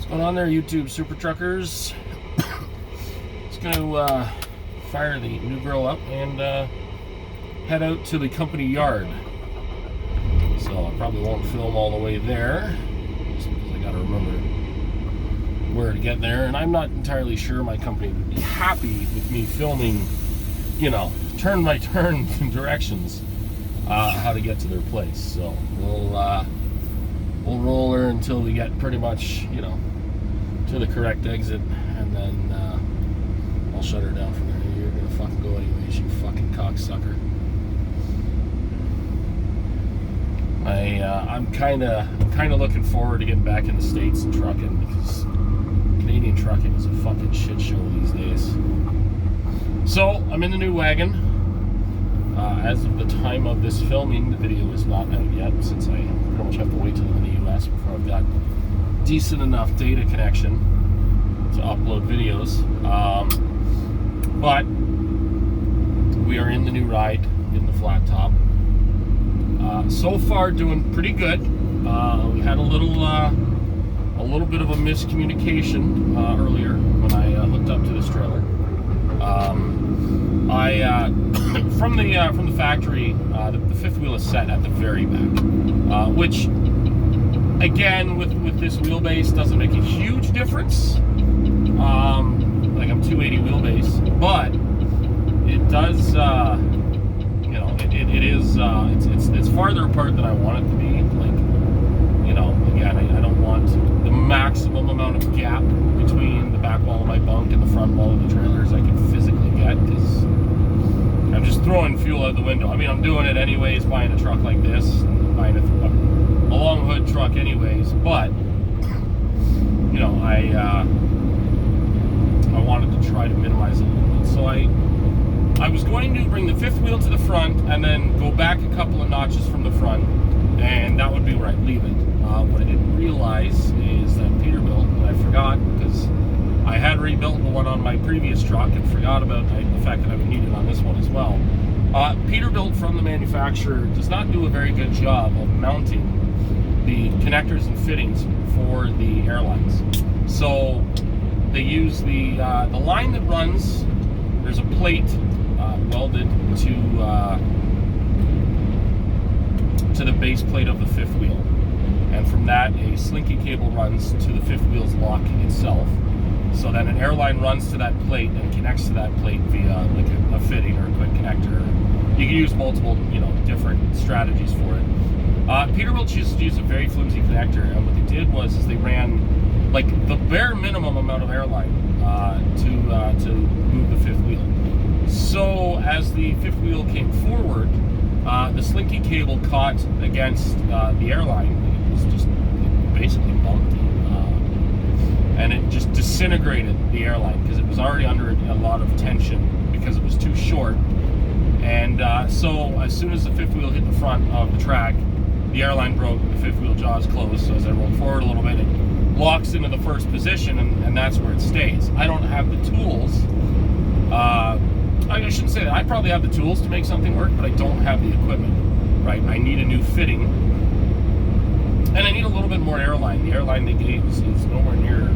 What's going on there, YouTube super truckers? Just going to fire the new girl up and head out to the company yard. So I probably won't film all the way there, just because I got to remember where to get there. And I'm not entirely sure my company would be happy with me filming, you know, turn by turn directions how to get to their place. So we'll roll her until we get pretty much, you know, to the correct exit, and then I'll shut her down from there. You're gonna fucking go anyways, you fucking cocksucker. I'm kind of looking forward to getting back in the States and trucking, because Canadian trucking is a fucking shit show these days. So I'm in the new wagon. As of the time of this filming, the video is not out yet, since I pretty much have to wait till I'm in the US before I've got decent enough data connection to upload videos. But we are in the new ride, in the flat top. So far, doing pretty good. We had a little bit of a miscommunication earlier when I hooked up to this trailer. From the factory, the fifth wheel is set at the very back, which, again, with this wheelbase doesn't make a huge difference. Like, I'm 280 wheelbase, but it does, you know, it's farther apart than I want it to be. Like, you know, again, I don't want the maximum amount of gap between the back wall of my bunk and the front wall of the trailer as I can physically get, because I'm just throwing fuel out the window. I mean, I'm doing it anyways, buying a truck like this, buying a long hood truck anyways, but, you know, I wanted to try to minimize it a little bit. So I was going to bring the fifth wheel to the front and then go back a couple of notches from the front, and that would be where I'd leave it. What I didn't realize is that Peterbilt, and I forgot, because I had rebuilt the one on my previous truck and forgot about the fact that I would need it on this one as well. Peterbilt from the manufacturer does not do a very good job of mounting the connectors and fittings for the airlines. So they use the line that runs. There's a plate welded to the base plate of the fifth wheel, and from that a slinky cable runs to the fifth wheel's lock itself. So then an airline runs to that plate and connects to that plate via like a fitting or a quick connector. You can use multiple, you know, different strategies for it. Peterbilt just used a very flimsy connector, and what they did was they ran like the bare minimum amount of airline to move the fifth wheel. So as the fifth wheel came forward, the slinky cable caught against the airline. It was just basically bumped, and it just disintegrated the airline, because it was already under a lot of tension because it was too short. And so as soon as the fifth wheel hit the front of the track, the airline broke, the fifth wheel jaws closed. So as I rolled forward a little bit, it locks into the first position, and that's where it stays. I don't have the tools. I shouldn't say that. I probably have the tools to make something work, but I don't have the equipment, right? I need a new fitting, and I need a little bit more airline. The airline they gave is nowhere near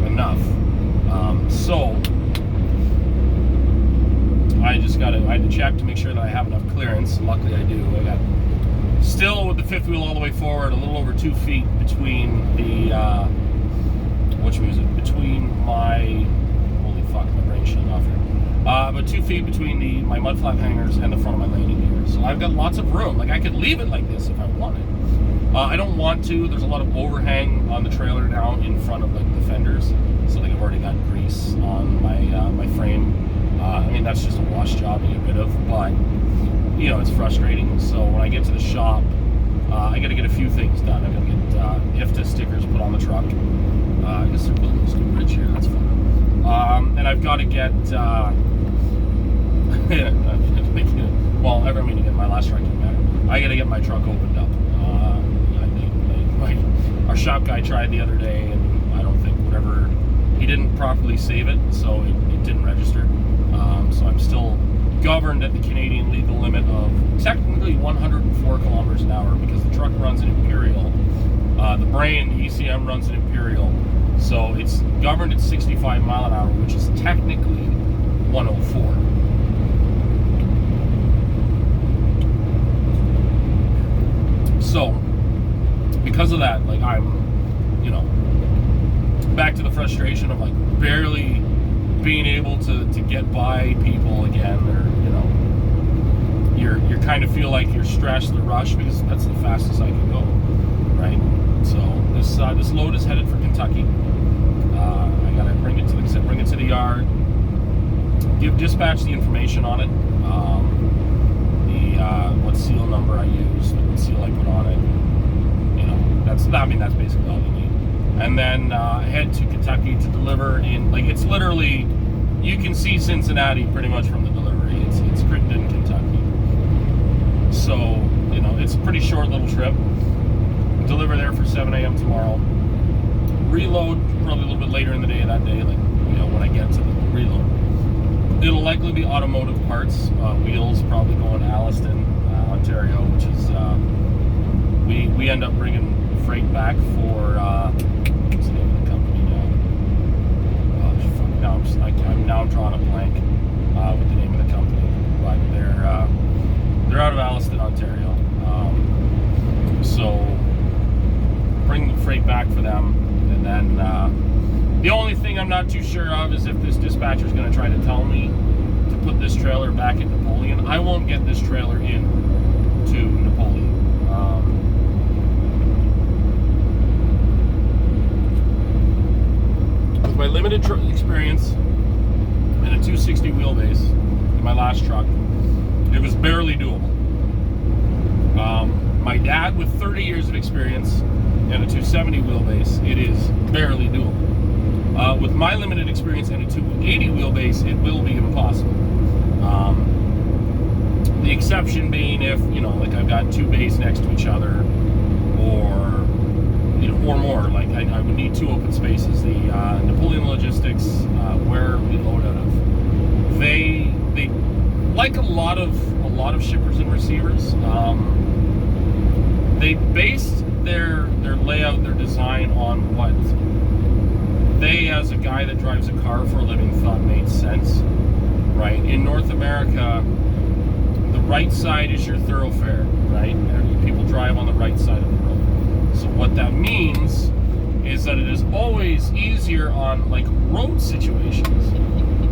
enough. So I had to check to make sure that I have enough clearance. Luckily I do. I got, still with the fifth wheel all the way forward, a little over 2 feet between the, between my, holy fuck, my brain shut off here. But 2 feet between my mud flap hangers and the front of my landing gear. So I've got lots of room. Like, I could leave it like this if I wanted. I don't want to. There's a lot of overhang on the trailer now in front of, like, the fenders. So, like, I've already got grease on my frame. I mean, that's just a wash job to get rid of, but, you know, it's frustrating. So when I get to the shop, I got to get a few things done. I got to get IFTA stickers put on the truck. I guess they're building this new bridge here. That's fun. And I've got to get, well, I mean, again, my last truck didn't matter. I got to get my truck opened up. Our shop guy tried the other day, and I don't think he didn't properly save it, so it didn't register. So I'm still governed at the Canadian legal limit of technically 104 kilometers an hour, because the truck runs an Imperial. The brain, the ECM, runs an Imperial. So it's governed at 65 mile an hour, which is technically 104. So because of that, like, I'm, back to the frustration of like barely being able to get by people again, or you kind of feel like you're stressed or rushed, because that's the fastest I can go, right? So this load is headed for Kentucky. I gotta bring it to the yard, give dispatch the information on it, what seal number I used, what seal I put on it. That's basically all you need. And then head to Kentucky to deliver in, like, it's literally, you can see Cincinnati pretty much from the delivery. It's Crittenden, Kentucky. So, it's a pretty short little trip. Deliver there for 7 a.m. tomorrow. Reload probably a little bit later in the day that day, like, when I get to the reload. It'll likely be automotive parts, wheels, probably going to Alliston, Ontario, which is, we end up bringing freight back for, what's the name of the company now? I'm drawing a blank with the name of the company, but they're out of Alliston, Ontario. So bring the freight back for them, and then the only thing I'm not too sure of is if this dispatcher is going to try to tell me to put this trailer back at Napoleon. I won't get this trailer in to Napoleon. With my limited experience and a 260 wheelbase in my last truck, it was barely doable. My dad, with 30 years of experience and a 270 wheelbase, it is barely doable. With my limited experience and a 280 wheelbase, it will be impossible. The exception being if, like I've got two bays next to each other, or more. Like I would need two open spaces. The Napoleon Logistics, where we load out of, they like a lot of shippers and receivers. They based their layout, their design on what they, as a guy that drives a car for a living, thought made sense, right? In North America, the right side is your thoroughfare, right? People drive on the right side of the road. So what that means is that it is always easier on, like, road situations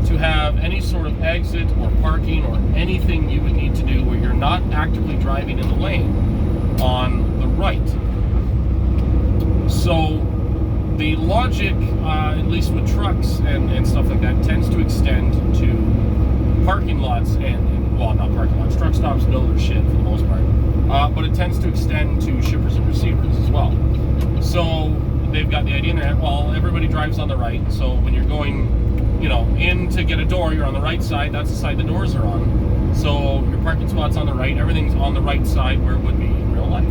to have any sort of exit or parking or anything you would need to do where you're not actively driving in the lane on the right. So the logic, at least with trucks and stuff like that, tends to extend to parking lots and well, not parking lots, truck stops know their shit for the most part, but it tends to extend to shippers and receivers as well. So they've got the idea in their head, well, everybody drives on the right, so when you're going, in to get a door, you're on the right side, that's the side the doors are on. So your parking spot's on the right, everything's on the right side where it would be in real life,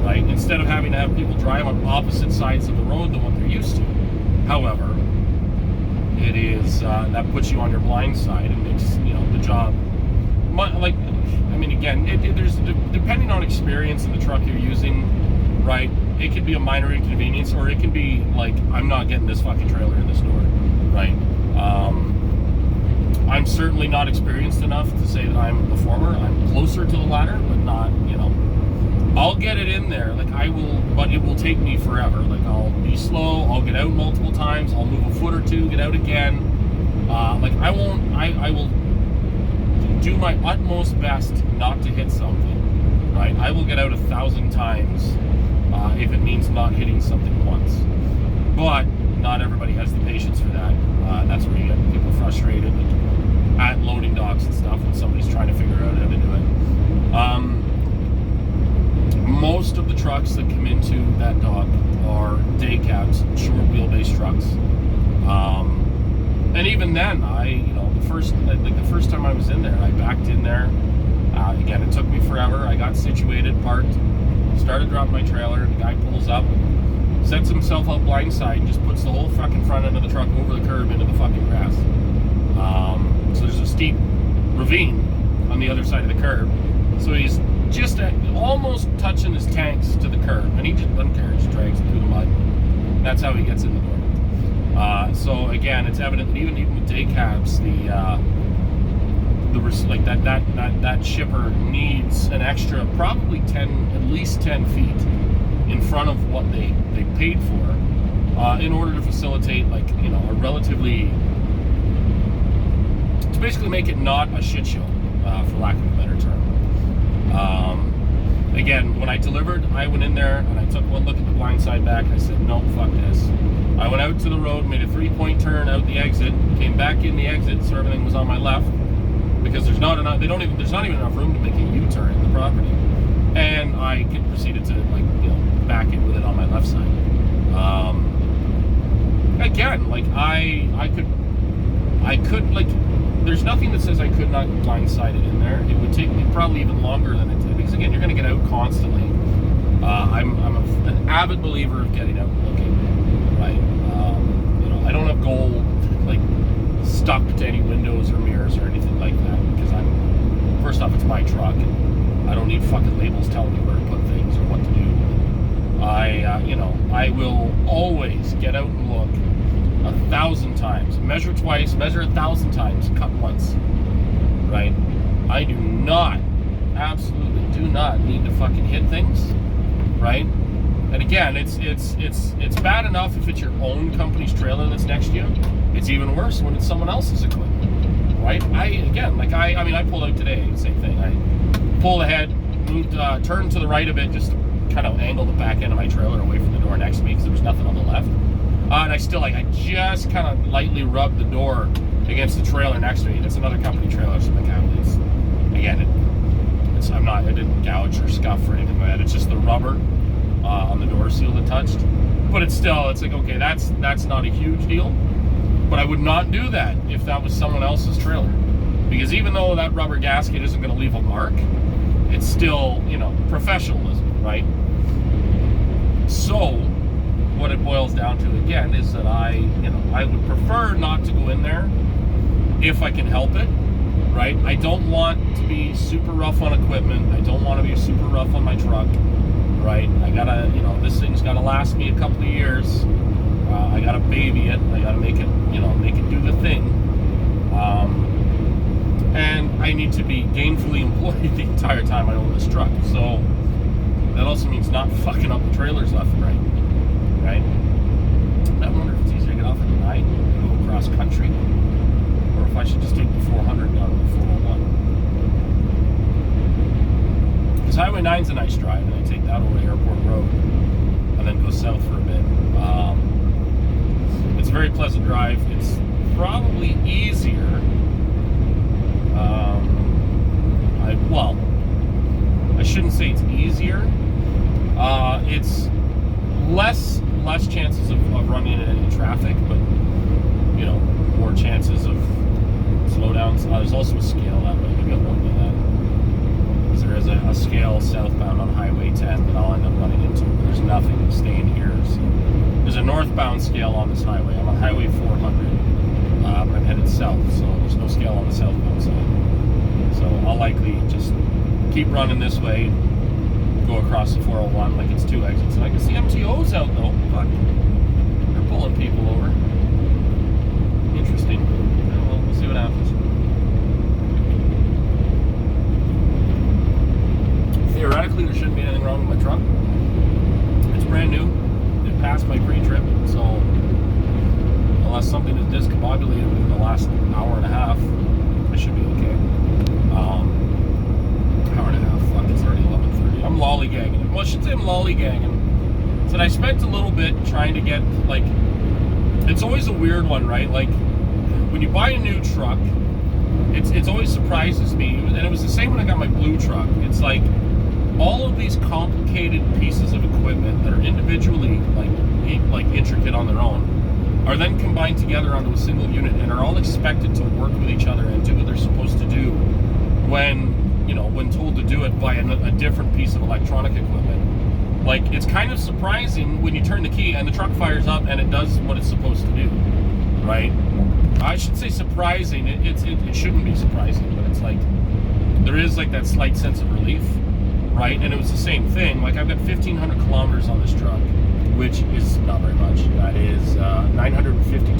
right? Instead of having to have people drive on opposite sides of the road than what they're used to. However, it is, that puts you on your blind side and makes, the job, again, there's, depending on experience in the truck you're using, right, it could be a minor inconvenience, or it can be like, I'm not getting this fucking trailer in this door, right? I'm certainly not experienced enough to say that I'm the former. I'm closer to the latter, but not, I'll get it in there, like I will, but it will take me forever. Like I'll be slow, I'll get out multiple times, I'll move a foot or two, get out again. I will do my utmost best not to hit something, right? I will get out 1,000 times if it means not hitting something once. But not everybody has the patience for that. That's where you get people frustrated at loading docks and stuff when somebody's trying to figure out how to do it. Most of the trucks that come into that dock are day cabs, short wheelbase trucks. And even then, the first time I was in there, I backed in there. Again, it took me forever. I got situated, parked, started dropping my trailer. The guy pulls up, sets himself up blindside, and just puts the whole fucking front end of the truck over the curb into the fucking grass. So there's a steep ravine on the other side of the curb. So he's just almost touching his tanks to the curb, and he just doesn't care, just drags it through the mud. That's how he gets in the door. So again, it's evident that even with day cabs, like that shipper needs an extra probably at least 10 feet in front of what they paid for, in order to facilitate, like, you know, a relatively, to basically make it not a shit show, for lack of a better term. Again, when I delivered, I went in there and I took one look at the blind side back. I said, no, fuck this. I went out to the road, made a 3-point turn out the exit, came back in the exit, so everything was on my left, because there's not enough. There's not even enough room to make a U-turn in the property, and I proceeded to, like, you know, back in with it on my left side. Again, like I could like. There's nothing that says I could not blindside it in there. It would take me probably even longer than it did, because again, you're going to get out constantly. I'm an avid believer of getting out and looking, right? You know, I don't have gold like stuck to any windows or mirrors or anything like that, because first off, it's my truck, and I don't need fucking labels telling me where to put things or what to do. You know, I will always get out and look 1,000 times, measure twice, measure 1,000 times, cut once, right? I do not, absolutely do not need to fucking hit things, right? And again, it's bad enough if it's your own company's trailer that's next to you. It's even worse when it's someone else's equipment, right? I mean, I pulled out today, same thing. I pulled ahead, moved, turned to the right a bit, just to kind of angle the back end of my trailer away from the door next to me, because there was nothing on the left. And I just kind of lightly rubbed the door against the trailer next to me. It's another company trailer, so I didn't gouge or scuff or anything like that. It's just the rubber on the door seal that touched. But it's like, okay, that's not a huge deal. But I would not do that if that was someone else's trailer, because even though that rubber gasket isn't going to leave a mark, it's still, you know, professionalism, right? So what it boils down to again is that I would prefer not to go in there if I can help it, right? I don't want to be super rough on equipment. I don't want to be super rough on my truck, right? I gotta, you know, this thing's gotta last me a couple of years. I gotta baby it. I gotta make it do the thing. And I need to be gainfully employed the entire time I own this truck. So that also means not fucking up the trailers left and right? I wonder if it's easier to get off at night and go across country, or if I should just take the 400 down to the 401. Because Highway 9's a nice drive, and I take that over to Airport Road and then go south for a bit. It's a very pleasant drive. It's probably easier. I shouldn't say it's easier. It's less chances of running into any traffic, but, you know, more chances of slowdowns. There's also a scale that way. Maybe I'll look at that. Because there is a scale southbound on Highway 10 that I'll end up running into. There's nothing staying here. So there's a northbound scale on this highway. I'm on Highway 400, but I'm headed south, so there's no scale on the southbound side. So I'll likely just keep running this way, go across the 401 like it's 2 exits. And I can see MTOs out though. Fuck. They're pulling people over. Interesting. Yeah, well, we'll see what happens. Theoretically, there shouldn't be anything wrong with my truck. It's brand new. It passed my pre-trip, so unless something is discombobulated within the last hour and a half, I should be okay. Hour and a half. Fuck, it's already 11:30. I'm lollygagging it. Well, I should say I'm lollygagging. So I spent a little bit trying to get, like, it's always a weird one, right? Like, when you buy a new truck, it's always surprises me, and it was the same when I got my blue truck. It's like all of these complicated pieces of equipment that are individually like intricate on their own are then combined together onto a single unit and are all expected to work with each other and do what they're supposed to do when told to do it by a different piece of electronic equipment. Like, it's kind of surprising when you turn the key and the truck fires up and it does what it's supposed to do, right? I should say surprising. It shouldn't be surprising, but it's like there is like that slight sense of relief, right? And it was the same thing. Like, I've got 1,500 kilometers on this truck, which is not very much. That is 950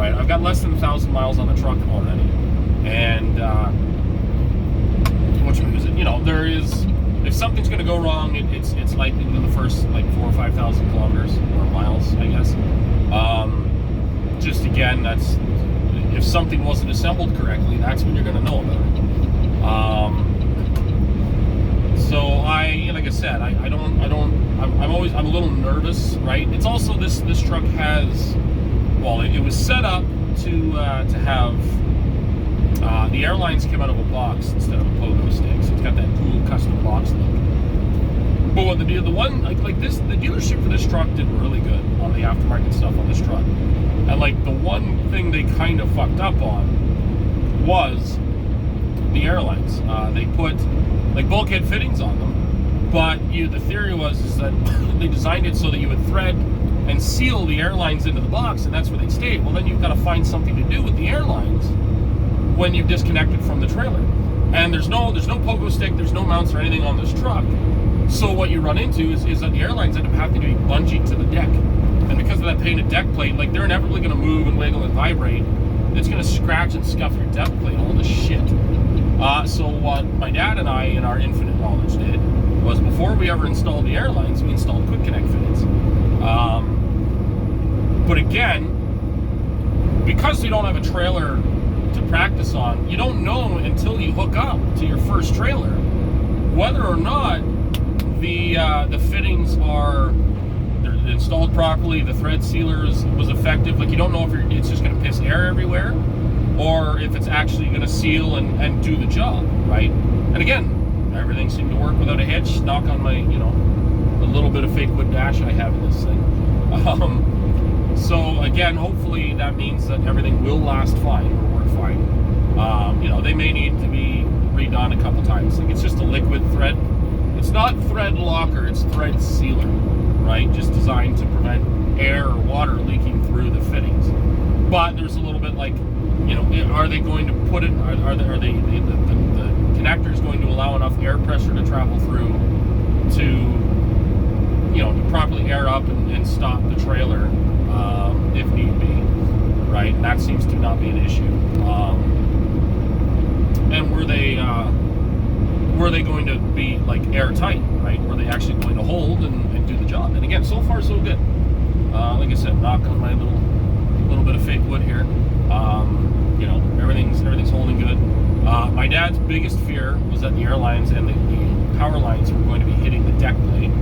right? I've got less than 1,000 miles on the truck already, and which means, you know, there is, if something's going to go wrong, it's likely within the first like 4,000 or 5,000 kilometers or miles, I guess. Just again, that's, if something wasn't assembled correctly, that's when you're going to know about it. So like I said, I'm a little nervous, right? It's also this truck has, well, it was set up to have the airlines came out of a box instead of a pogo stick, so it's got that cool custom box look. But what the dealership for this truck did really good on the aftermarket stuff on this truck. And like the one thing they kind of fucked up on was the airlines. They put like bulkhead fittings on them, but the theory is that they designed it so that you would thread and seal the airlines into the box, and that's where they'd stay. Well, then you've got to find something to do with the airlines when you've disconnected from the trailer. And there's no pogo stick, there's no mounts or anything on this truck. So what you run into is that the airlines end up having to be bungeed to the deck. And because of that painted deck plate, like they're inevitably going to move and wiggle and vibrate. It's going to scratch and scuff your deck plate, all this shit. So what my dad and I, in our infinite knowledge, did was before we ever installed the airlines, we installed quick connect fittings. But again, because you don't have a trailer to practice on, you don't know until you hook up to your first trailer whether or not the fittings are installed properly, the thread sealers was effective. Like, you don't know if it's just going to piss air everywhere or if it's actually going to seal and do the job, right? And again, everything seemed to work without a hitch. Knock on my, a little bit of fake wood dash I have in this thing. So again, hopefully that means that everything will last fine or work fine. They may need to be redone a couple times. Like, it's just a liquid thread. It's not thread locker, it's thread sealer, right? Just designed to prevent air or water leaking through the fittings. But there's a little bit like, are they going to put it, are the connectors going to allow enough air pressure to travel through to properly air up and stop the trailer if need be, right? And that seems to not be an issue. And were they going to be like airtight, right? Were they actually going to hold and do the job? And again, so far so good. Like I said, knock on my little bit of fake wood here. Everything's holding good. My dad's biggest fear was that the airlines and the power lines were going to be hitting the deck plate.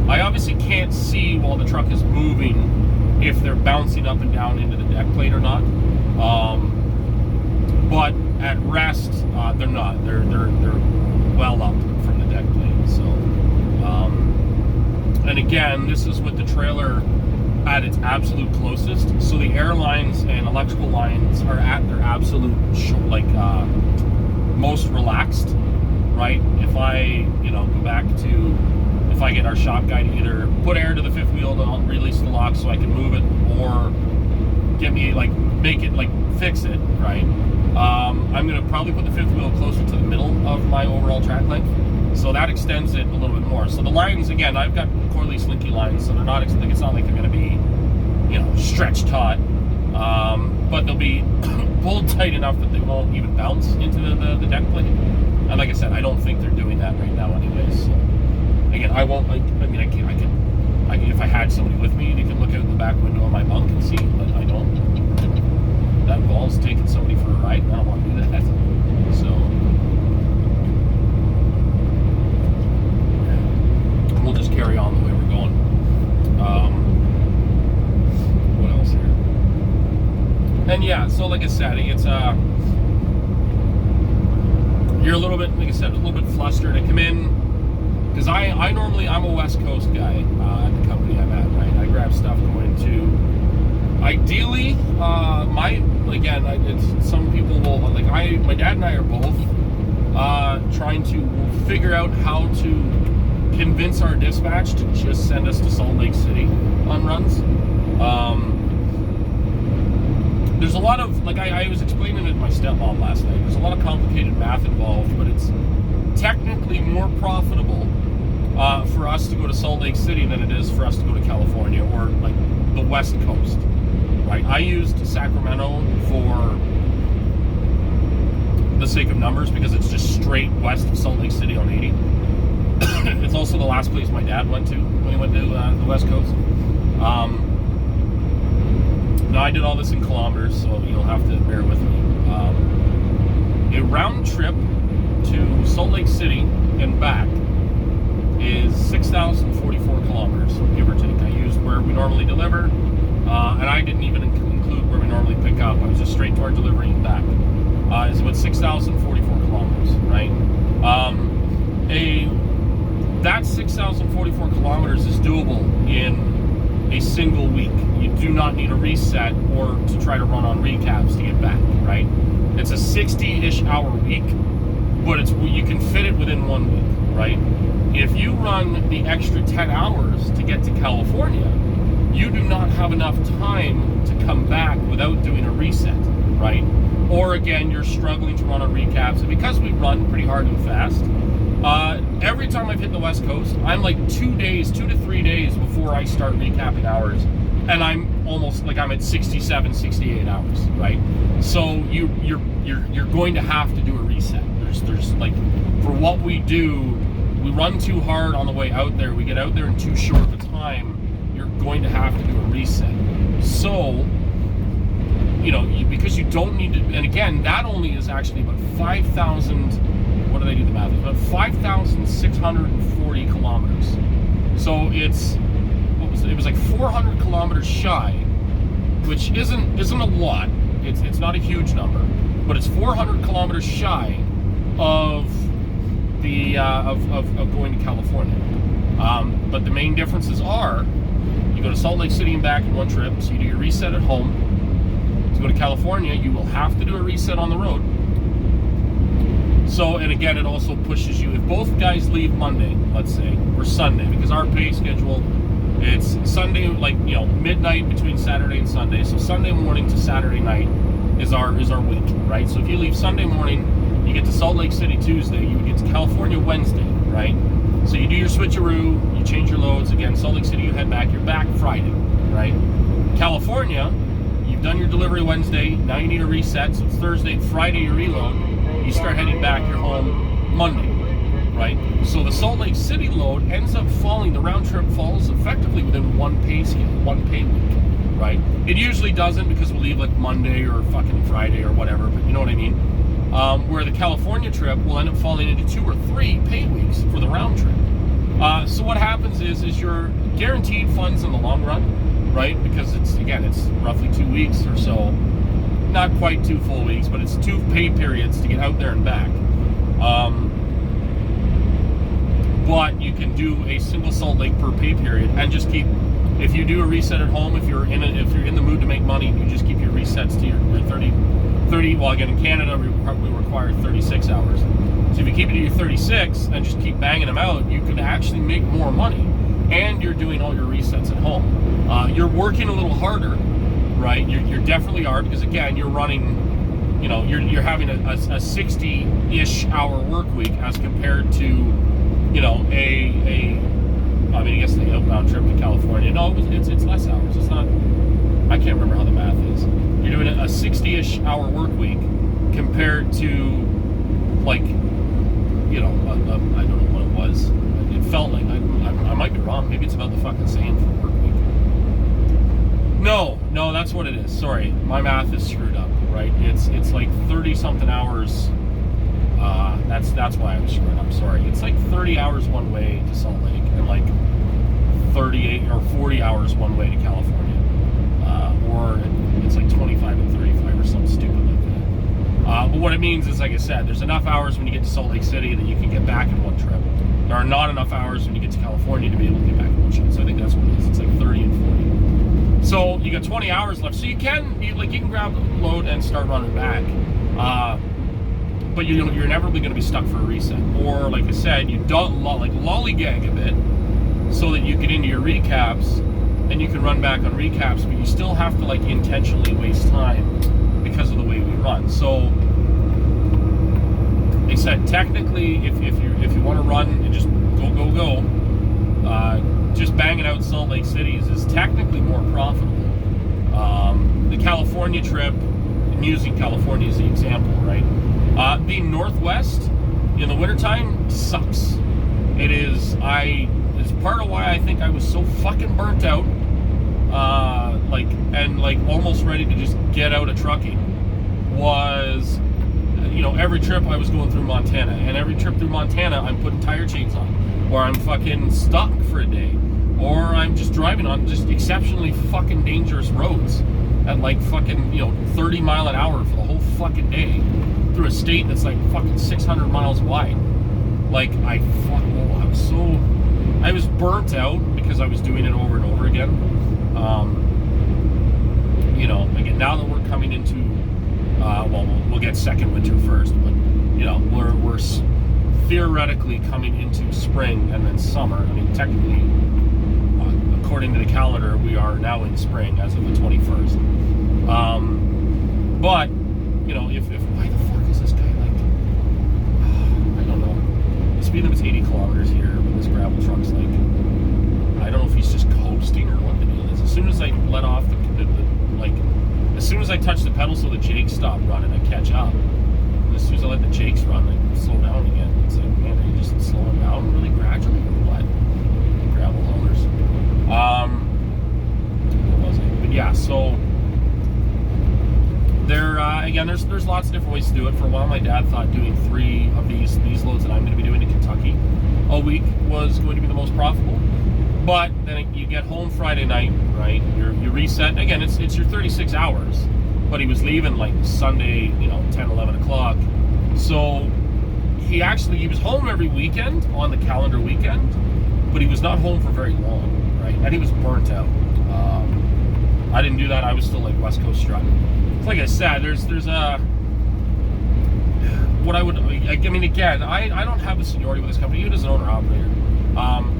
I obviously can't see while the truck is moving if they're bouncing up and down into the deck plate or not. But at rest, they're not. They're well up from the deck plate. So, and again, this is with the trailer at its absolute closest. So the airlines and electrical lines are at their absolute most relaxed, right? If I go back to, if I get our shop guy to either put air to the fifth wheel to release the lock so I can move it, or get me make it fix it, right? I'm gonna probably put the fifth wheel closer to the middle of my overall track length, so that extends it a little bit more. So the lines, again, I've got Corley Slinky lines, so they're not it's not like they're gonna be stretched taut, but they'll be pulled tight enough that they won't even bounce into the deck plate. And like I said, I don't think they're doing that right now anyways. So again, I won't if I had somebody with me, they could look out the back window of my bunk and see, but I don't. That involves taking somebody for a ride, and I don't want to do that. So we'll just carry on the way we're going. What else here? And yeah, so like I said, it's you're a little bit, like I said, a little bit flustered. I come in because I'm a West Coast guy at the company I'm at, right? I grab stuff going to, ideally, it's some people will, my dad and I are both trying to figure out how to convince our dispatch to just send us to Salt Lake City on runs. There's a lot of, I was explaining it to my stepmom last night, there's a lot of complicated math involved, but it's technically more profitable for us to go to Salt Lake City than it is for us to go to California or the West Coast, right? I used Sacramento for the sake of numbers because it's just straight west of Salt Lake City on 80. It's also the last place my dad went to when he went to the West Coast. Now I did all this in kilometers, so you'll have to bear with me. A round trip to Salt Lake City and back is 6,044 kilometers, give or take. I used where we normally deliver, and I didn't even include where we normally pick up. I was just straight to our delivery and back. It's about 6,044 kilometers, right? That 6,044 kilometers is doable in a single week. You do not need a reset or to try to run on recaps to get back, right? It's a 60-ish hour week, but you can fit it within 1 week, right? If you run the extra 10 hours to get to California, you do not have enough time to come back without doing a reset, right? Or again, you're struggling to run on recaps. And because we run pretty hard and fast, every time I've hit the West Coast, I'm like 2 to 3 days before I start recapping hours. And I'm almost like I'm at 67, 68 hours, right? So you're going to have to do a reset. There's like, for what we do, we run too hard on the way out there. We get out there in too short of a time. You're going to have to do a reset. So, because you don't need to, and again, that only is actually about 5,000, what did I do the math? About 5,640 kilometers. So it was like 400 kilometers shy, which isn't a lot. It's not a huge number, but it's 400 kilometers shy of the of going to California. But the main differences are, you go to Salt Lake City and back in one trip, so you do your reset at home. To go to California, you will have to do a reset on the road. So, and again, it also pushes you, if both guys leave Monday, let's say, or Sunday, because our pay schedule, it's Sunday, like, midnight between Saturday and Sunday. So Sunday morning to Saturday night is our week, right? So if you leave Sunday morning, you get to Salt Lake City Tuesday, you would get to California Wednesday, right? So you do your switcheroo, you change your loads. Again, Salt Lake City, you head back, you're back Friday, right? California, you've done your delivery Wednesday, now you need a reset, so it's Thursday and Friday you reload, you start heading back, you're home Monday, right? So the Salt Lake City load ends up falling, the round trip falls effectively within one pay scale, one pay week, right? It usually doesn't because we'll leave like Monday or fucking Friday or whatever, but you know what I mean? Where the California trip will end up falling into 2 or 3 pay weeks for the round trip. So what happens is you're guaranteed funds in the long run, right? Because it's roughly 2 weeks or so. Not quite 2 full weeks, but it's 2 pay periods to get out there and back. But you can do a single Salt Lake per pay period and just keep, if you do a reset at home, if you're in the mood to make money, you just keep your resets to your 30, well, again, in Canada, we require 36 hours. So if you keep it to your 36 and just keep banging them out, you can actually make more money, and you're doing all your resets at home. You're working a little harder, right? You definitely are, because again, you're running, you're having a 60-ish hour work week as compared to, I guess the outbound trip to California. No, it's less hours. It's not, I can't remember how the math is. You're doing a 60-ish hour work week compared to, like, I don't know what it was. It felt like, I might be wrong. Maybe it's about the fucking same for work week. No, that's what it is. Sorry, my math is screwed up, right? It's like 30-something hours. That's why I was screwed up. Sorry. It's like 30 hours one way to Salt Lake and like 38 or 40 hours one way to California. Or it's like 25 and 35 or something stupid like that. But what it means is, like I said, there's enough hours when you get to Salt Lake City that you can get back in one trip. There are not enough hours when you get to California to be able to get back in one trip. So I think that's what it is. It's like 30 and 40. So you got 20 hours left. So you can grab the load and start running back. But you're inevitably going to be stuck for a reset. Or, like I said, you don't lollygag a bit so that you get into your recaps and you can run back on recaps, but you still have to intentionally waste time because of the way we run. So they said technically, if you want to run and just go, just banging out Salt Lake City is technically more profitable. California trip, I'm using California as the example, right? The Northwest in the wintertime sucks. It's part of why I think I was so fucking burnt out, almost ready to just get out of trucking, was, every trip I was going through Montana, and every trip through Montana I'm putting tire chains on, or I'm fucking stuck for a day, or I'm just driving on just exceptionally fucking dangerous roads at like fucking 30 mile an hour for the whole fucking day through a state that's like fucking 600 miles wide. Like I was burnt out because I was doing it over and over again. Again, now that we're coming into we'll get second winter first, but we're theoretically coming into spring and then summer. I mean, technically, according to the calendar, we are now in spring as of the 21st. But if why the fuck is this guy like? I don't know. The speed limit's 80 kilometers here, but this gravel truck's like, I don't know if he's just coasting or what the deal is. As soon as I let off as soon as I touch the pedal so the jakes stop running, I catch up. And as soon as I let the jakes run, I slow down again. It's like, man, are you just slowing down really gradually or what? Gravel haulers. What was it? But yeah, so again, there's lots of different ways to do it. For a while, my dad thought doing 3 of these loads that I'm going to be doing in Kentucky a week was going to be the most profitable. But then you get home Friday night, right? You reset. Again, it's your 36 hours. But he was leaving like Sunday, 10, 11 o'clock. So he was home every weekend on the calendar weekend, but he was not home for very long, right? And he was burnt out. I didn't do that. I was still like West Coast strutting. It's like I said, there's what I mean, again, I don't have the seniority with this company, even as an owner-operator.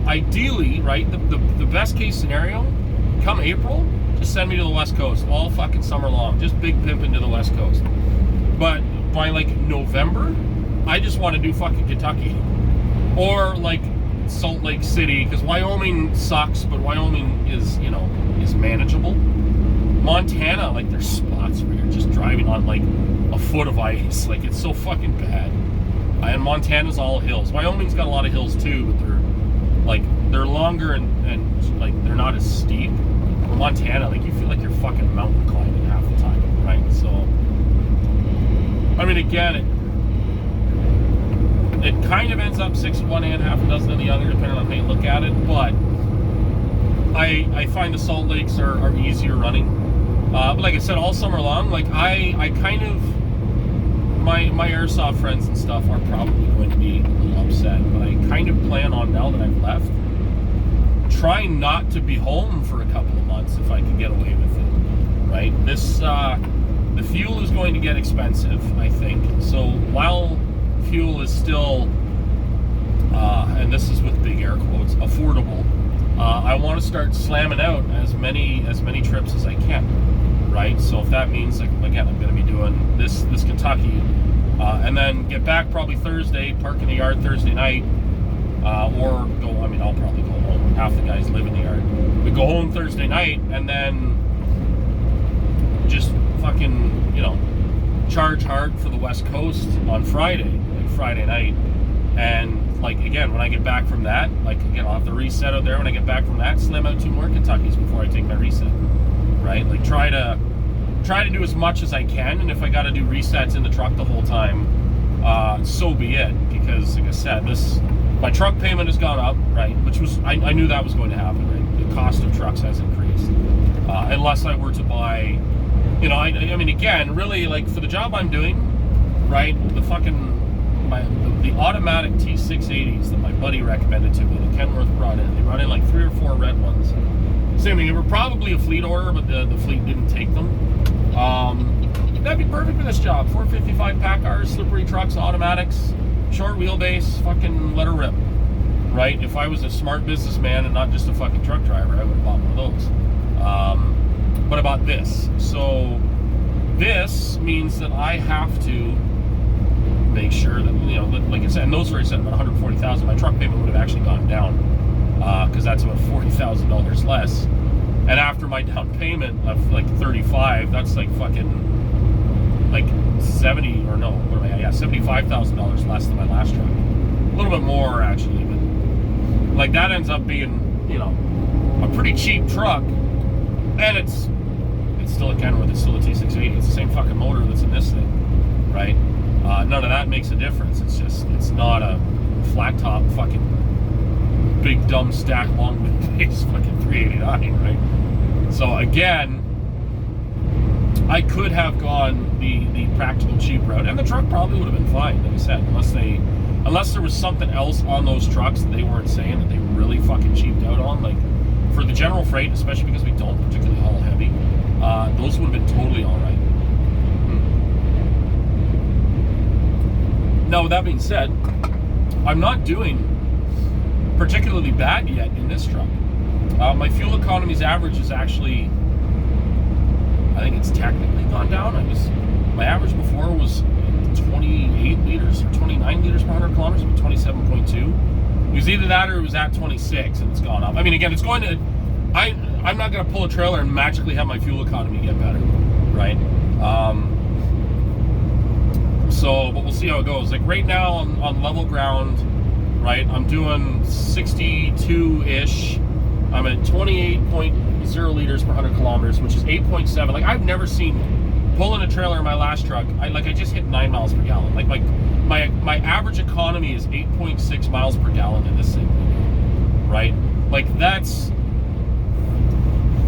Ideally, right, the best case scenario, come April, just send me to the West Coast all fucking summer long, just big pimping to the West Coast. But by like November, I just want to do fucking Kentucky or like Salt Lake City, because Wyoming sucks, but Wyoming is manageable. Montana, like, there's spots where you're just driving on like a foot of ice, like it's so fucking bad. And Montana's all hills. Wyoming's got a lot of hills too, but they're longer and like they're not as steep. Montana, like, you feel like you're fucking mountain climbing half the time, right? So, I mean, again, it kind of ends up 6 in one hand, half a dozen in the other, depending on how you look at it. But I find the Salt Lakes are easier running. But like I said, all summer long, like I kind of, my airsoft friends and stuff are probably going to be a little upset, but I kind of plan on, now that I've left, trying not to be home for a couple of months if I can get away with it, right? The fuel is going to get expensive, I think. So while fuel is still, and this is with big air quotes, affordable, I want to start slamming out as many trips as I can, right? So if that means, like, again, I'm going to be doing this Kentucky, and then get back probably Thursday, park in the yard Thursday night, or go, I mean, I'll probably go home. Half the guys live in the yard. We go home Thursday night, and then just fucking, charge hard for the West Coast on Friday, like Friday night. And, like, again, when I get back from that, like, again, I'll have to reset out there. When I get back from that, slam out 2 more Kentuckys before I take my reset, right? Like, try to do as much as I can, and if I got to do resets in the truck the whole time, so be it. Because, like I said, my truck payment has gone up, right? Which was, I knew that was going to happen, right? The cost of trucks has increased. Unless I were to buy, I mean, again, really, like, for the job I'm doing, right? The automatic T680s that my buddy recommended to me, that Kenworth brought in, they brought in like 3 or 4 red ones. Same thing, they were probably a fleet order, but the fleet didn't take them. That'd be perfect for this job. 455 PACCARs, slippery trucks, automatics, short wheelbase, fucking let her rip, right? If I was a smart businessman and not just a fucking truck driver, I would have bought one of those. But about this, so this means that I have to make sure that, like I said, and those were set about $140,000. My truck payment would have actually gone down, because that's about $40,000 less. And after my down payment of like 35, that's like fucking like 70 or no, what am I? Yeah, $75,000 less than my last truck. A little bit more actually, but like that ends up being, you know, a pretty cheap truck, and it's still a Kenworth. It's still a T680. It's the same fucking motor that's in this thing, right? None of that makes a difference. It's not a flat top fucking big dumb stack long wheelbase fucking 389, right? So again, I could have gone the practical cheap route, and the truck probably would have been fine, like I said, unless there was something else on those trucks that they weren't saying that they really fucking cheaped out on. Like for the general freight, especially because we don't particularly haul heavy, those would have been totally all right. Now, with that being said, I'm not doing particularly bad yet in this truck. My fuel economy's average is actually, I think it's technically gone down. My average before was 28 liters or 29 liters per 100 kilometers, 27.2. It was either that or it was at 26, and it's gone up. I mean, again, it's going to, I'm not going to pull a trailer and magically have my fuel economy get better, right? But we'll see how it goes. Like right now on level ground, right, I'm doing 62-ish. I'm at 28.0 liters per 100 kilometers, which is 8.7. Like I've never seen pulling a trailer in my last truck. I just hit 9 miles per gallon. Like my average economy is 8.6 miles per gallon in this thing, right? Like that's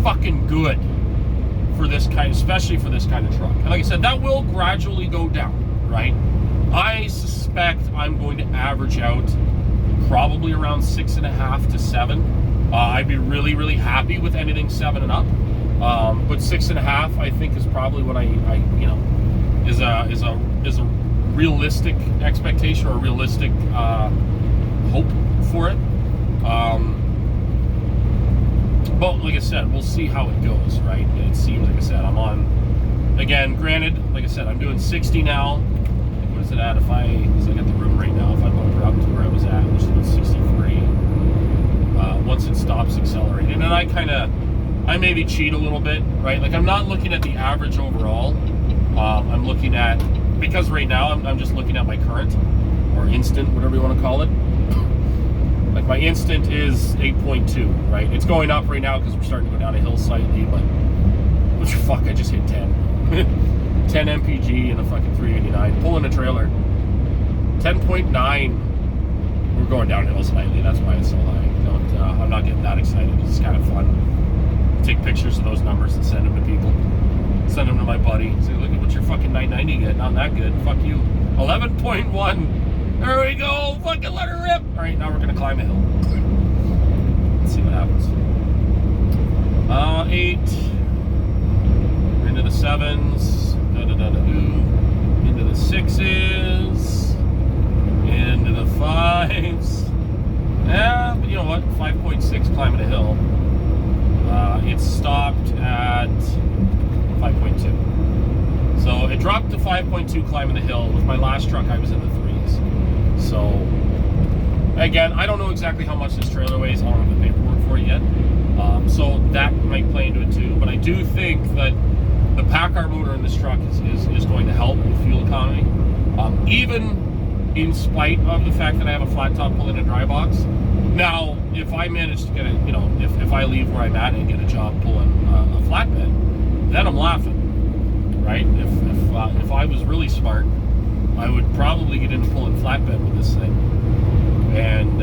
fucking good for this kind, especially for this kind of truck. And like I said, that will gradually go down, right? I suspect I'm going to average out probably around 6.5 to 7. I'd be really, really happy with anything 7 and up. But 6.5, I think, is probably what I you know, is a realistic expectation or a realistic hope for it. But like I said, we'll see how it goes, right? It seems, like I said, I'm on, again, granted, like I said, I'm doing 60 now. What is it at? Because I got the room right now, if I bump up to where I was at, which is about 63. Once it stops accelerating. And I maybe cheat a little bit, right? Like I'm not looking at the average overall. I'm looking at, because right now I'm just looking at my current or instant, whatever you want to call it. Like my instant is 8.2, right? It's going up right now because we're starting to go down a hill slightly, but fuck, I just hit 10. 10 mpg and a fucking 389. Pulling a trailer. 10.9. We're going downhill slightly. That's why it's so high. I'm not getting that excited. It's kind of fun. Take pictures of those numbers and send them to people. Send them to my buddy. Say, look at what your fucking 990 get. Not that good. Fuck you. 11.1. There we go. Fucking let her rip. All right, now we're gonna climb a hill. Let's see what happens. 8. Into the 7s. Into the 6s. Into the 5s. Yeah, but you know what? 5.6 climbing a hill. It stopped at 5.2. So it dropped to 5.2 climbing the hill. With my last truck, I was in the 3s. So, again, I don't know exactly how much this trailer weighs. I don't have the paperwork for it yet. So that might play into it too. But I do think that the PACCAR motor in this truck is going to help with fuel economy. Even in spite of the fact that I have a flat top pull in a dry box. Now, if I manage to get it, you know, if I leave where I'm at and get a job pulling a flatbed, then I'm laughing, right? If I was really smart, I would probably get into pulling flatbed with this thing. And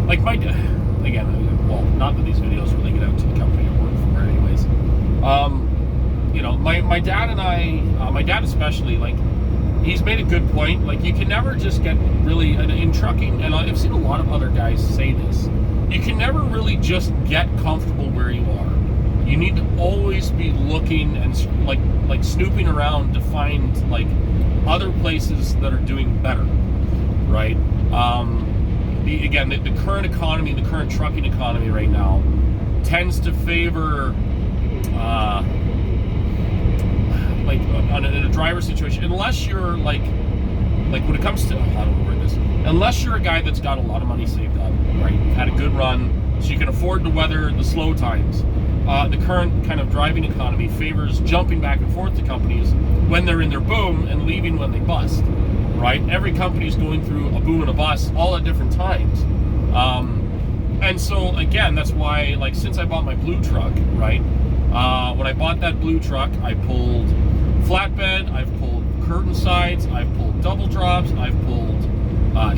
like again, well, not that these videos really get out to the company I work for, anyways. You know, my dad and my dad especially, like, he's made a good point. Like, you can never just get really, in trucking, and I've seen a lot of other guys say this, you can never really just get comfortable where you are. You need to always be looking and like snooping around to find like other places that are doing better, right? The current economy, the current trucking economy right now tends to favor in a driver situation, unless you're like when it comes to, how do I word this? Unless you're a guy that's got a lot of money saved up, right? You've had a good run, so you can afford to weather the slow times. The current kind of driving economy favors jumping back and forth to companies when they're in their boom and leaving when they bust, right? Every company's going through a boom and a bust all at different times. And so, again, that's why, like, since I bought my blue truck, right? When I bought that blue truck, I pulled flatbed, I've pulled curtain sides, I've pulled double drops, I've pulled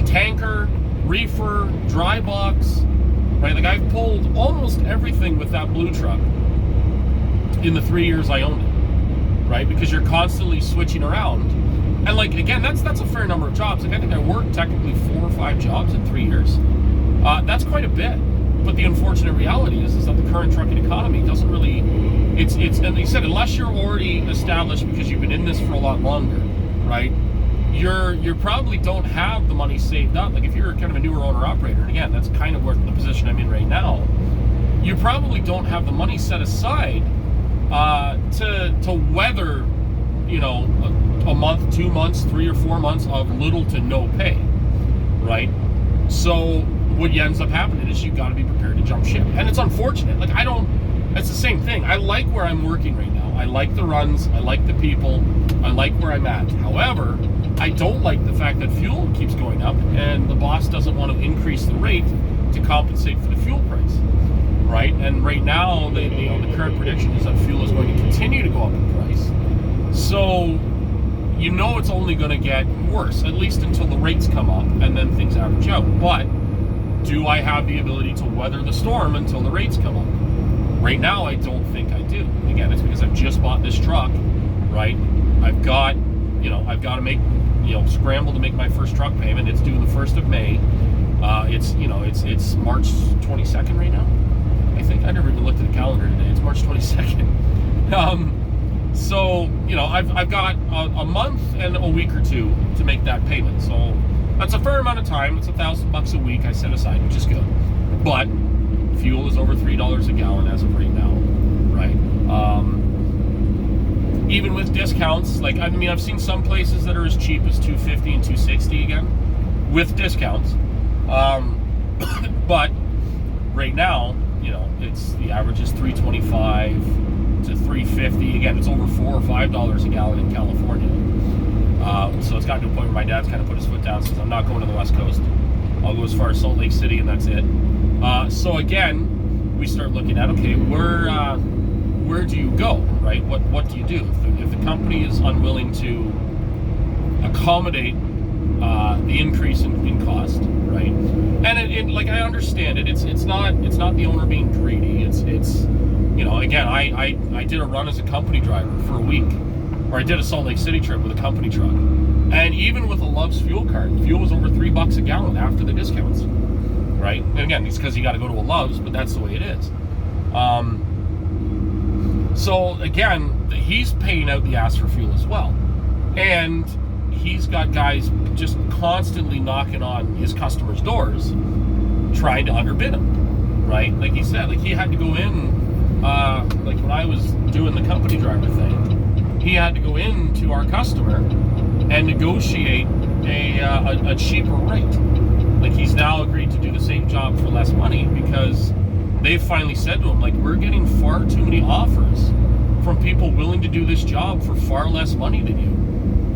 tanker, reefer, dry box, right? Like, I've pulled almost everything with that blue truck in the 3 years I owned it, right? Because you're constantly switching around. And, like, again, that's a fair number of jobs. Like, I think I worked technically 4 or 5 jobs in 3 years. That's quite a bit. But the unfortunate reality is that the current trucking economy doesn't really, it's, and they said, unless you're already established because you've been in this for a lot longer, right? You probably don't have the money saved up. Like, if you're kind of a newer owner operator, and again, that's kind of where the position I'm in right now, you probably don't have the money set aside to weather, you know, a month, 2 months, 3 or 4 months of little to no pay, right? So what ends up happening is you've got to be prepared to jump ship. And it's unfortunate. Like, it's the same thing. I like where I'm working right now. I like the runs. I like the people. I like where I'm at. However, I don't like the fact that fuel keeps going up and the boss doesn't want to increase the rate to compensate for the fuel price, right? And right now, the current prediction is that fuel is going to continue to go up in price. So, you know, it's only going to get worse, at least until the rates come up and then things average out. But do I have the ability to weather the storm until the rates come up? Right now, I don't think I do. Again, it's because I've just bought this truck, right? I've got to make, scramble to make my first truck payment. It's due the 1st of May. It's March 22nd right now. I think I never even looked at the calendar today. It's March 22nd. So, I've got a month and a week or two to make that payment. So that's a fair amount of time. It's $1,000 a week I set aside, which is good. But fuel is over $3 a gallon as of right now, right? Even with discounts, like, I mean, I've seen some places that are as cheap as $2.50 and $2.60 again, with discounts. But right now, it's the average is $3.25 to $3.50. Again, it's over $4 or $5 a gallon in California. So it's gotten to a point where my dad's kind of put his foot down, says, I'm not going to the West Coast. I'll go as far as Salt Lake City, and that's it. So again, we start looking at, okay, where do you go, right? What do you do if the company is unwilling to accommodate the increase in cost, right? And it like, I understand it. It's not the owner being greedy. It's again, I did a run as a company driver for a week, or I did a Salt Lake City trip with a company truck, and even with a Love's fuel card, fuel was over $3 a gallon after the discounts, right? And again, it's because you got to go to a Love's, but that's the way it is. So again, he's paying out the ass for fuel as well, and he's got guys just constantly knocking on his customers' doors, trying to underbid him, right? Like he said, like he had to go in, like when I was doing the company driver thing, he had to go in to our customer and negotiate a cheaper rate. Like, he's now agreed to do the same job for less money because they've finally said to him, like, we're getting far too many offers from people willing to do this job for far less money than you.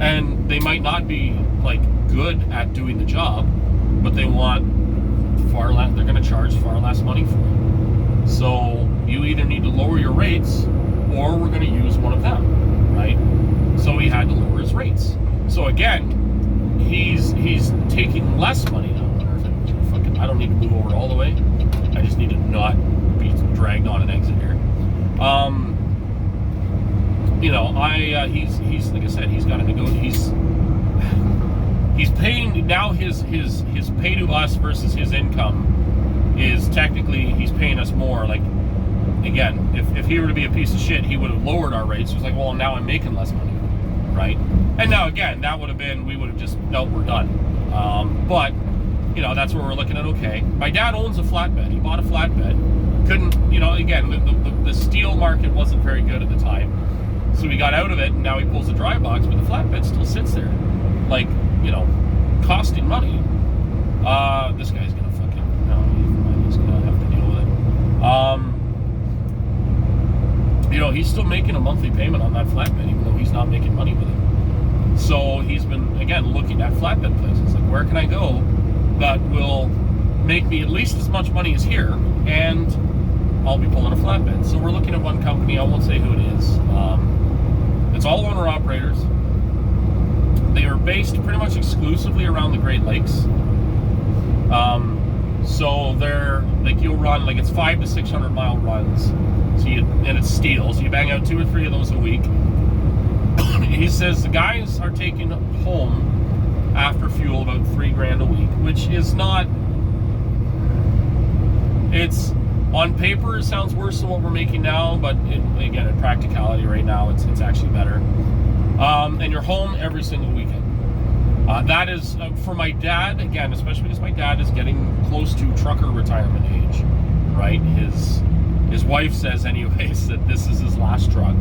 And they might not be, like, good at doing the job, but they want far less, they're going to charge far less money for it. So you either need to lower your rates or we're going to use one of them, right? So he had to lower his rates. So again, he's taking less money now. I don't need to move over all the way. I just need to not be dragged on an exit here. He's like I said, he's got to negotiate. He's paying now. His pay to us versus his income is technically, he's paying us more. Like, again, if he were to be a piece of shit, he would have lowered our rates. It was like, well, now I'm making less money, right? And now again, that would have been, we would have just, no, we're done. But that's where we're looking at, okay, my dad owns a flatbed. He bought a flatbed. Couldn't, again, the steel market wasn't very good at the time. So he got out of it, and now he pulls a dry box, but the flatbed still sits there. Like, costing money. This guy's gonna fucking, no, he's gonna have to deal with He's still making a monthly payment on that flatbed, even though he's not making money with it. So he's been, again, looking at flatbed places. Like, where can I go that will make me at least as much money as here, and I'll be pulling a flatbed? So we're looking at one company. I won't say who it is. It's all owner-operators. They are based pretty much exclusively around the Great Lakes. So they're, like, you'll run, like, it's 500 to 600 mile runs. And it's steel, so you bang out 2 or 3 of those a week. He says the guys are taking home after fuel about $3,000 a week, which is not, it's, on paper it sounds worse than what we're making now, but again, in practicality right now, it's actually better. And you're home every single weekend. That is, for my dad, again, especially because my dad is getting close to trucker retirement age, right? His wife says anyways that this is his last truck,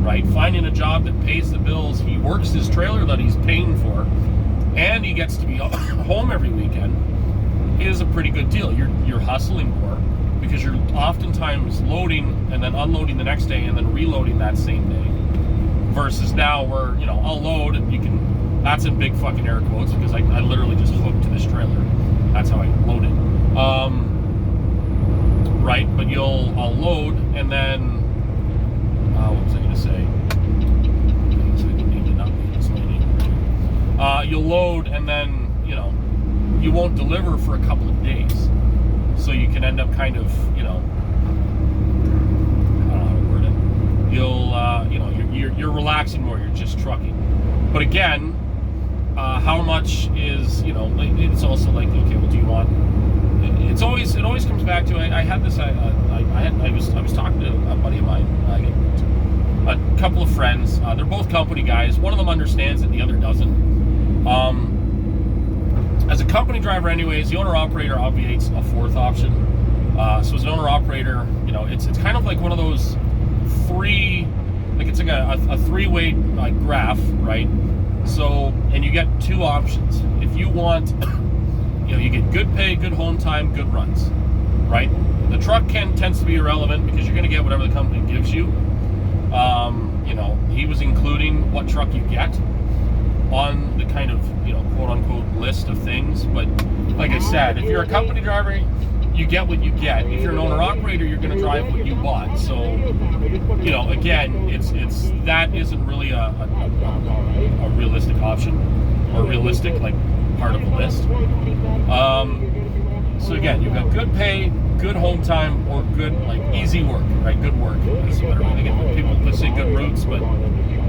right? Finding a job that pays the bills, he works his trailer that he's paying for, and he gets to be home every weekend, is a pretty good deal. You're hustling more because you're oftentimes loading and then unloading the next day and then reloading that same day. Versus now where, I'll load and you can, that's in big fucking air quotes because I literally just hooked to this trailer. That's how I load it. Right, but I'll load and then, what was I going to say? You'll load and then, you won't deliver for a couple of days. So you can end up kind of, I don't know how to word it. You're relaxing more, you're just trucking. But again, how much is, it's also like, okay, well, do you want, it always comes back to, I had this, I was talking to a buddy of mine, a couple of friends, they're both company guys. One of them understands it, the other doesn't. As a company driver anyways, the owner-operator obviates a fourth option. So as an owner-operator, it's kind of like one of those it's like a three-way graph, right? So, and you get 2 options. If you want, you get good pay, good home time, good runs, right? The truck tends to be irrelevant because you're going to get whatever the company gives you. He was including what truck you get on the kind of, quote-unquote list of things. But like I said, if you're a company driver, you get what you get. If you're an owner-operator, you're going to drive what you bought. So, again, it's that isn't really a realistic option or realistic, like, part of the list. So again, you've got good pay, good home time, or good, like, easy work, right? Good work is better. Again, people say good routes, but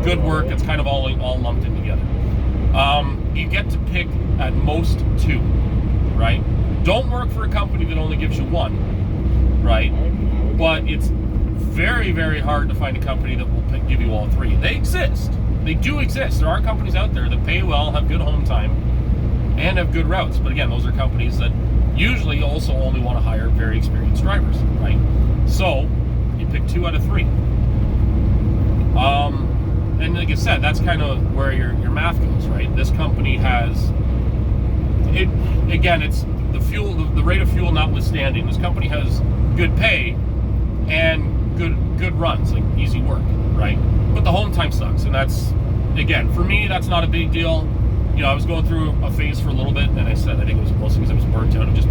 good work, it's kind of all lumped in together. You get to pick at most 2, right? Don't work for a company that only gives you 1, right? But it's very, very hard to find a company that will give you all 3. They exist. They do exist. There are companies out there that pay well, have good home time, and have good routes. But again, those are companies that usually also only want to hire very experienced drivers, right? So you pick 2 out of 3. And like I said, that's kind of where your math goes, right? This company has it. Again, it's the fuel, the rate of fuel notwithstanding. This company has good pay and good runs, like easy work, right? But the home time sucks, and that's, again, for me, that's not a big deal. I was going through a phase for a little bit, and I think it was mostly because I was burnt out of just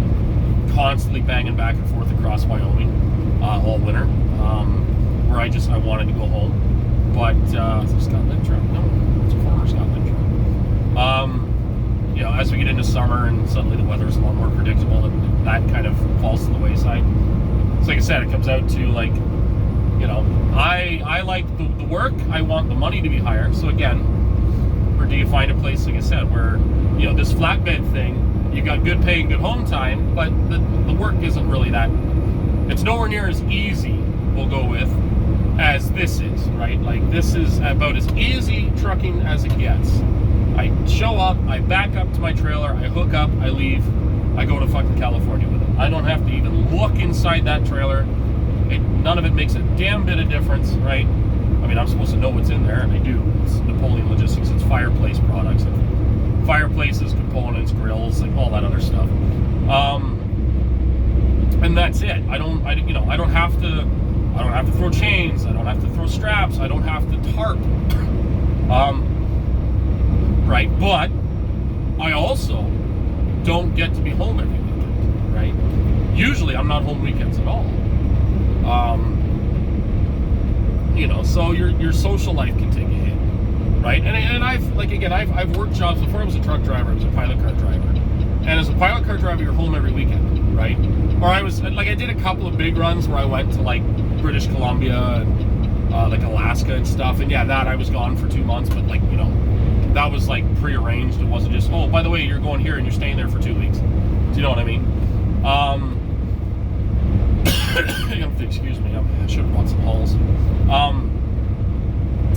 constantly banging back and forth across Wyoming all winter, where I wanted to go home. But it's a Scotland truck. No, it's a former Scotland truck. As we get into summer and suddenly the weather's a lot more predictable, and that kind of falls to the wayside. So like I said, it comes out to, like, I like the work. I want the money to be higher. So again, or do you find a place, like I said, where, this flatbed thing, you got good pay and good home time, but the work isn't really that, it's nowhere near as easy, we'll go with, as this is, right? Like, this is about as easy trucking as it gets. I show up, I back up to my trailer, I hook up, I leave, I go to fucking California with it. I don't have to even look inside that trailer. None of it makes a damn bit of difference, right? I mean, I'm supposed to know what's in there, and I do. It's Napoleon Logistics, it's fireplace products, fireplaces, components, grills, like all that other stuff. and that's it. I don't have to throw chains. I don't have to throw straps. I don't have to tarp. Right? But I also don't get to be home every weekend, right? Usually I'm not home weekends at all. So your social life can take a hit, right? And I've worked jobs before. I was a truck driver. I was a pilot car driver. And as a pilot car driver, you're home every weekend, right? Or I did a couple of big runs where I went to like British Columbia and like Alaska and stuff. And yeah, that I was gone for 2 months, but that was like prearranged. It wasn't just, oh, by the way, you're going here and you're staying there for 2 weeks. Do you know what I mean? Excuse me, I should have bought some Halls.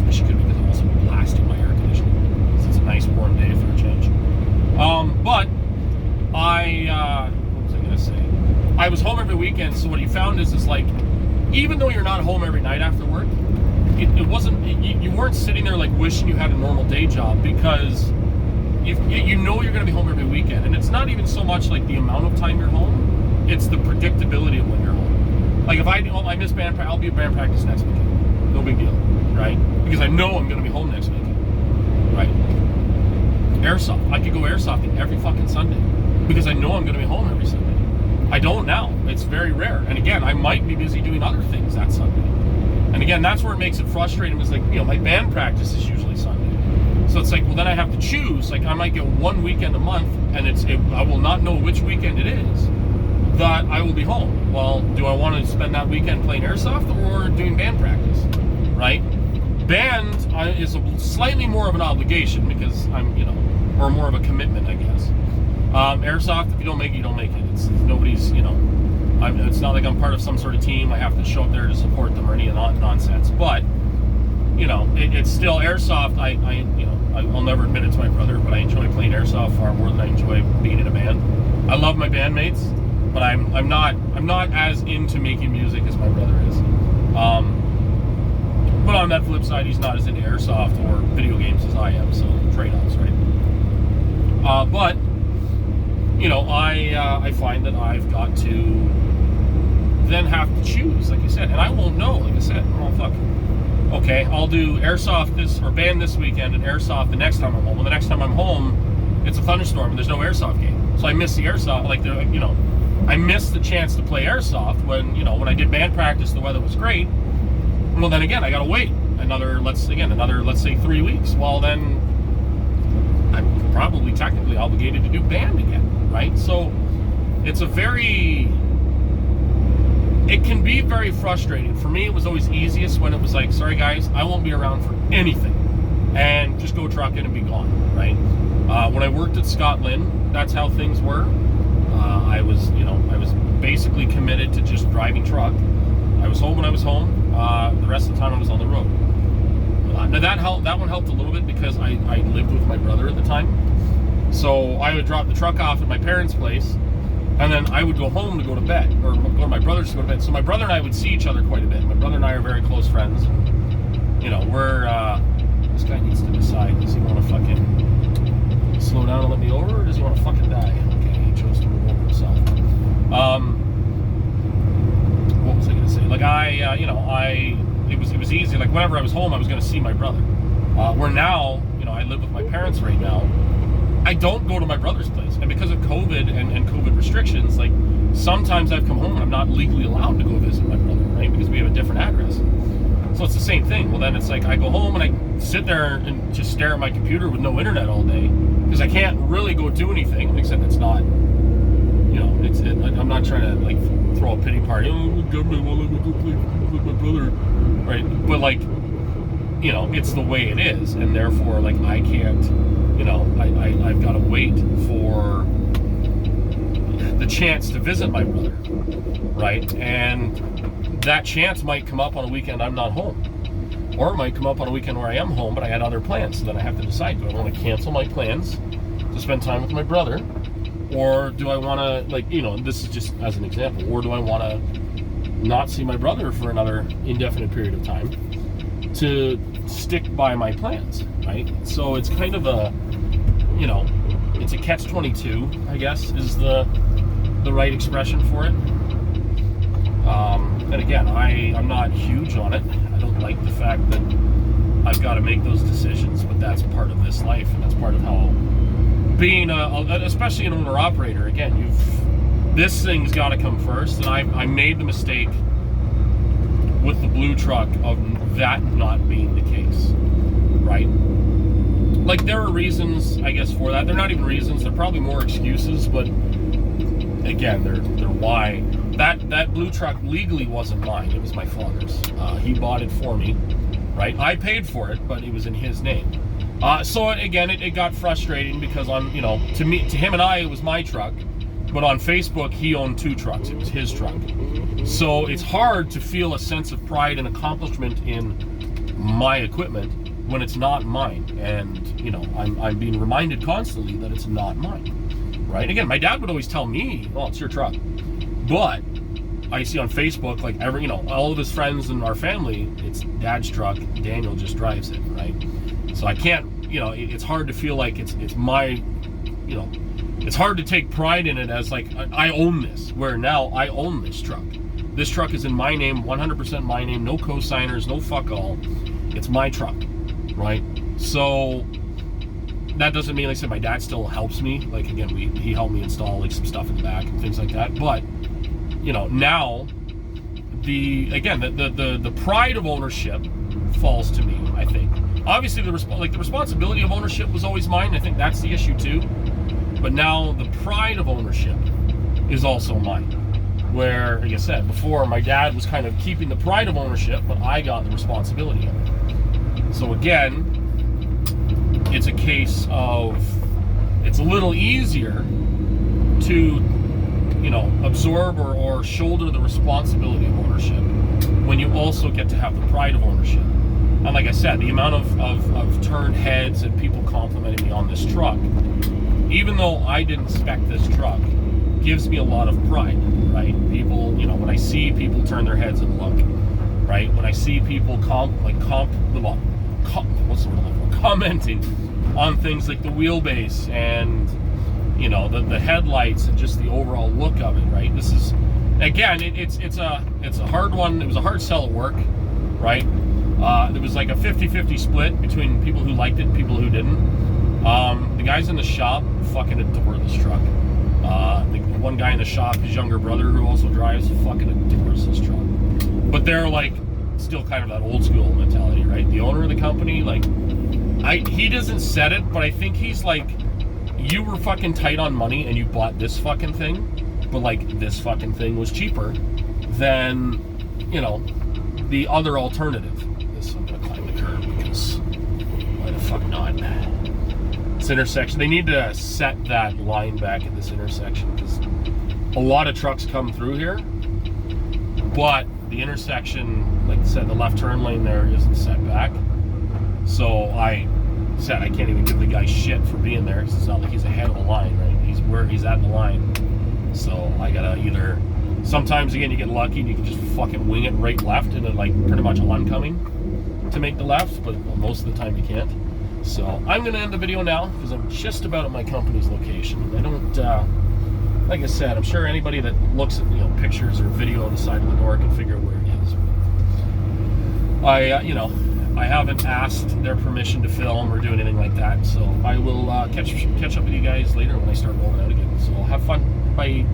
I should, because I'm also blasting my air conditioning. It's a nice warm day for a change. But what was I gonna say? I was home every weekend, so what you found is like, even though you're not home every night after work, it wasn't, you weren't sitting there like wishing you had a normal day job, because you know you're gonna be home every weekend. And it's not even so much like the amount of time you're home, it's the predictability of when you're home. Like if I miss band practice, I'll be at band practice next weekend. No big deal, right? Because I know I'm gonna be home next weekend, right? Airsoft, I could go airsofting every fucking Sunday because I know I'm gonna be home every Sunday. I don't now. It's very rare. And again, I might be busy doing other things that Sunday. And again, that's where it makes it frustrating. It's like, my band practice is usually Sunday. So it's like, well, then I have to choose. Like, I might get one weekend a month, and I will not know which weekend it is that I will be home. Well, do I want to spend that weekend playing airsoft or doing band practice, right? Band is slightly more of an obligation because I'm, or more of a commitment, I guess. Airsoft, if you don't make it, you don't make it. It's nobody's, it's not like I'm part of some sort of team. I have to show up there to support them or any nonsense. But, it's still airsoft. I'll never admit it to my brother, but I enjoy playing airsoft far more than I enjoy being in a band. I love my bandmates, but I'm not as into making music as my brother is. But on that flip side, he's not as into airsoft or video games as I am, so trade-offs, right? But I find that I've got to then have to choose, like you said, and I won't know, like I said, oh fuck. Okay, I'll do airsoft or band this weekend and airsoft the next time I'm home. Well, the next time I'm home, it's a thunderstorm and there's no airsoft game. So I miss the airsoft, I missed the chance to play airsoft when I did band practice, the weather was great. Well, then again, I gotta wait another, let's say 3 weeks. Well, then I'm probably technically obligated to do band again, right? So it can be very frustrating. For me, it was always easiest when it was like, sorry guys, I won't be around for anything, and just go truck in and be gone, right? When I worked at Scott Lynn, that's how things were. I was basically committed to just driving truck. I was home when I was home. The rest of the time I was on the road. Now that one helped a little bit because I lived with my brother at the time. So I would drop the truck off at my parents' place, and then I would go home to go to bed, or go to my brother's to go to bed. So my brother and I would see each other quite a bit. My brother and I are very close friends. This guy needs to decide, does he want to fucking slow down and let me over, or does he want to fucking die? Okay, he chose to move over himself. What was I going to say? Like it was easy. Like whenever I was home, I was going to see my brother. Where now, I live with my parents right now. I don't go to my brother's place, and because of COVID and COVID restrictions, like sometimes I've come home and I'm not legally allowed to go visit my brother, right? Because we have a different address. So it's the same thing. Well, then it's like I go home and I sit there and just stare at my computer with no internet all day because I can't really go do anything. Except it's not, I'm not trying to like throw a pity party. Oh, the government won't let me go play with my brother, right? But like, it's the way it is, and therefore, like I can't. I've got to wait for the chance to visit my brother, right? And that chance might come up on a weekend I'm not home, or it might come up on a weekend where I am home, but I had other plans. So then I have to decide: do I want to cancel my plans to spend time with my brother, or do I want to, this is just as an example, or do I want to not see my brother for another indefinite period of time to stick by my plans, right? So it's kind of a, it's a catch-22, I guess, is the right expression for it. And again, I'm not huge on it. I don't like the fact that I've got to make those decisions, but that's part of this life, and that's part of how being especially an owner-operator, again, this thing's got to come first, and I made the mistake with the blue truck of that not being the case, right? Like, there are reasons, I guess, for that. They're not even reasons. They're probably more excuses, but again, they're why. That blue truck legally wasn't mine. It was my father's. He bought it for me, right? I paid for it, but it was in his name. So again, it got frustrating because to him and I, it was my truck, but on Facebook, he owned 2 trucks. It was his truck. So it's hard to feel a sense of pride and accomplishment in my equipment when it's not mine. And, I'm being reminded constantly that it's not mine, right? Again, my dad would always tell me, well, it's your truck. But I see on Facebook, like all of his friends and our family, it's Dad's truck. Daniel just drives it, right? So I can't, it's hard to feel like it's my, it's hard to take pride in it as like, I own this, where now I own this truck. This truck is in my name, 100% my name, no co-signers, no fuck all. It's my truck, right? So that doesn't mean, like I said, my dad still helps me. Like, again, he helped me install like some stuff in the back and things like that. But, now the pride of ownership falls to me, I think. Obviously, the responsibility of ownership was always mine. I think that's the issue too. But now the pride of ownership is also mine. Where, like I said before, my dad was kind of keeping the pride of ownership, but I got the responsibility of it. So again, it's a case of, it's a little easier to, absorb or shoulder the responsibility of ownership when you also get to have the pride of ownership. And like I said, the amount of turned heads and people complimenting me on this truck, even though I didn't spec this truck, gives me a lot of pride, right? People, when I see people turn their heads and look, right? When I see people commenting on things like the wheelbase and, the headlights and just the overall look of it, right? This is, again, it's a hard one. It was a hard sell at work, right? There was like a 50-50 split between people who liked it and people who didn't. The guys in the shop fucking adore this truck. The one guy in the shop, his younger brother who also drives, fucking adores this truck. But they're like still kind of that old school mentality, right? The owner of the company, like, he doesn't set it, but I think he's like, you were fucking tight on money and you bought this fucking thing, but like this fucking thing was cheaper than, the other alternative. I'm gonna climb the curb because why the fuck not? This intersection, they need to set that line back at this intersection because a lot of trucks come through here, but the intersection, like I said, the left turn lane there isn't set back. So I can't even give the guy shit for being there because it's not like he's ahead of the line, right? He's where he's at the line. So I gotta either, sometimes again you get lucky and you can just fucking wing it right left and then like pretty much oncoming to make the left, but most of the time you can't. So I'm gonna end the video now because I'm just about at my company's location. I don't, like I said, I'm sure anybody that looks at pictures or video on the side of the door can figure out where it is. I haven't asked their permission to film or do anything like that, so I will catch up with you guys later when I start rolling out again. So have fun. Bye.